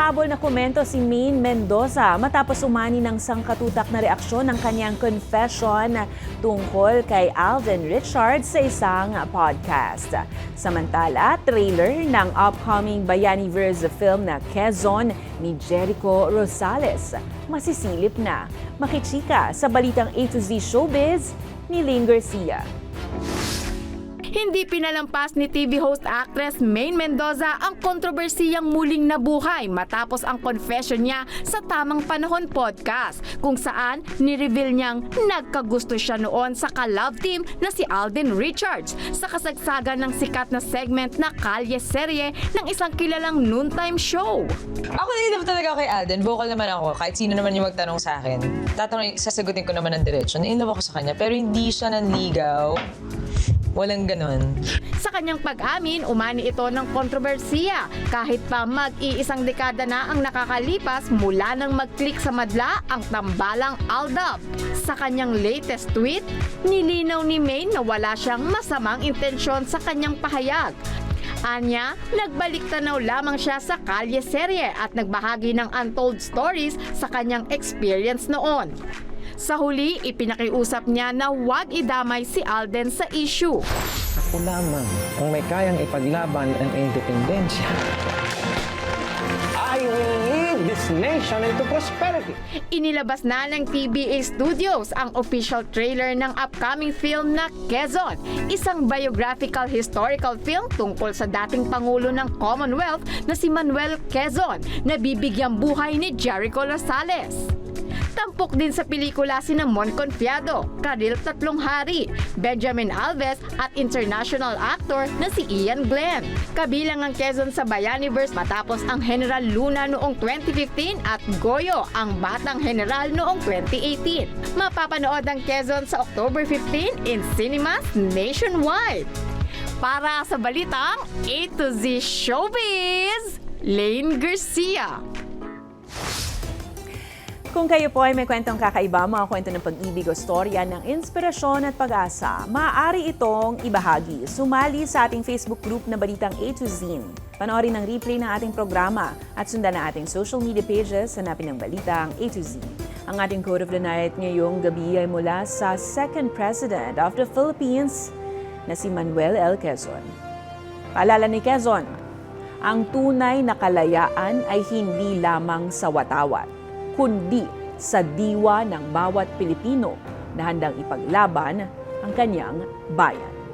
Nahabol na komento si Maine Mendoza matapos umani ng sangkatutak na reaksyon ng kanyang confession tungkol kay Alden Richards sa isang podcast. Samantala, trailer ng upcoming Bayaniverse film na Quezon ni Jericho Rosales masisilip na. Makichika sa balitang A to Z Showbiz ni Lane Garcia. Hindi pinalampas ni TV host actress Maine Mendoza ang kontrobersiyang muling nabuhay matapos ang confession niya sa Tamang Panahon podcast kung saan ni-reveal niyang nagkagusto siya noon sa ka-love team na si Alden Richards sa kasagsagan ng sikat na segment na Kalye Serye ng isang kilalang noontime show. Ako na talaga ako kay Alden. Vocal naman ako. Kahit sino naman yung magtanong sa akin. Sasagutin ko naman ng diretso. Na-inlove ako sa kanya. Pero hindi siya nanligaw. Walang ganon. Sa kanyang pag-amin, umani ito ng kontrobersiya kahit pa mag-iisang dekada na ang nakakalipas mula nang mag-click sa madla ang tambalang Aldab. Sa kanyang latest tweet, nilinaw ni Maine na wala siyang masamang intensyon sa kanyang pahayag. Anya, nagbalik tanaw lamang siya sa Kalye Serye at nagbahagi ng untold stories sa kanyang experience noon. Sa huli, ipinakiusap niya na huwag idamay si Alden sa issue. Ako lamang ang may kayang ipaglaban ang independensya. I will lead this nation into prosperity. Inilabas na ng TBA Studios ang official trailer ng upcoming film na Quezon, isang biographical historical film tungkol sa dating Pangulo ng Commonwealth na si Manuel Quezon na bibigyang buhay ni Jericho Rosales. Tampok din sa pelikula sina Mon Confiado, Karil Tatlong Hari, Benjamin Alves at international actor na si Ian Glenn. Kabilang ang Quezon sa Bayaniverse matapos ang General Luna noong 2015 at Goyo ang Batang General noong 2018. Mapapanood ang Quezon sa October 15 in cinemas nationwide. Para sa balitang A to Z Showbiz, Lane Garcia. Kung kayo po ay may kwentong kakaiba, mga kwento ng pag-ibig o storya ng inspirasyon at pag-asa, maaari itong ibahagi. Sumali sa ating Facebook group na Balitang A to Z. Panoorin ang replay ng ating programa at sundan ang ating social media pages, hanapin ang Balitang A to Z. Ang ating quote of the night ngayong gabi ay mula sa Second President of the Philippines na si Manuel L. Quezon. Paalala ni Quezon, ang tunay na kalayaan ay hindi lamang sa watawat, kundi sa diwa ng bawat Pilipino na handang ipaglaban ang kanyang bayan.